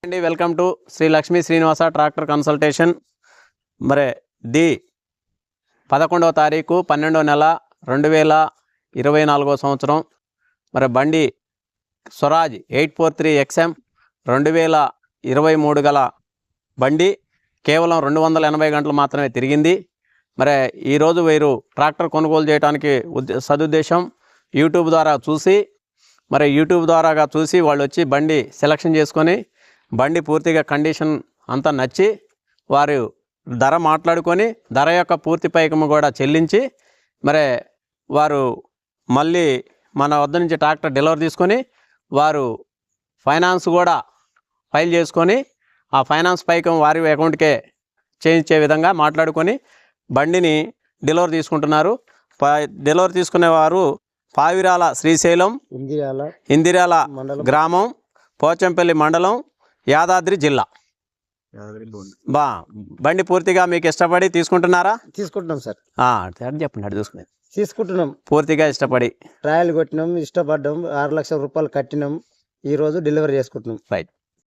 అండి, welcome to Shri Lakshmi Srinivasa tractor consultation. మరి 11వ తారీఖు 12వ నెల 2024 సంవత్సరం. మరి బండి స్వరాజ్ 843 XM 2023 గల బండి కేవలం 280 గంటలు మాత్రమే తిరిగింది. మరి ఈరోజు వీరు ట్రాక్టర్ కొనుగోలు చేయడానికి సదుద్దేశం యూట్యూబ్ ద్వారా చూసి వాళ్ళు వచ్చి బండి సెలక్షన్ చేసుకొని బండి పూర్తిగా కండిషన్ అంతా నచ్చి వారు ధర మాట్లాడుకొని ధర యొక్క పూర్తి పైకము కూడా చెల్లించి మరి వారు మళ్ళీ మన వద్ద నుంచి ట్రాక్టర్ డెలివరీ తీసుకొని వారు ఫైనాన్స్ కూడా ఫైల్ చేసుకొని ఆ ఫైనాన్స్ పైకం వారి అకౌంట్కే చేయించే విధంగా మాట్లాడుకొని బండిని డెలివరీ తీసుకుంటున్నారు. డెలివరీ తీసుకునేవారు పావిరాల శ్రీశైలం ఇందిరాల గ్రామం, పోచంపల్లి మండలం, యాదాద్రి జిల్లా. బండి పూర్తిగా మీకు ఇష్టపడి తీసుకుంటున్నారా? తీసుకుంటున్నాం సార్. చెప్పండి, అటు చూసుకునేది తీసుకుంటున్నాం. పూర్తిగా ఇష్టపడి ట్రయల్ కొట్టినాం, ఇష్టపడ్డాం, 6 లక్షల రూపాయలు కట్టినాం. ఈ రోజు డెలివరీ చేసుకుంటున్నాం. రైట్.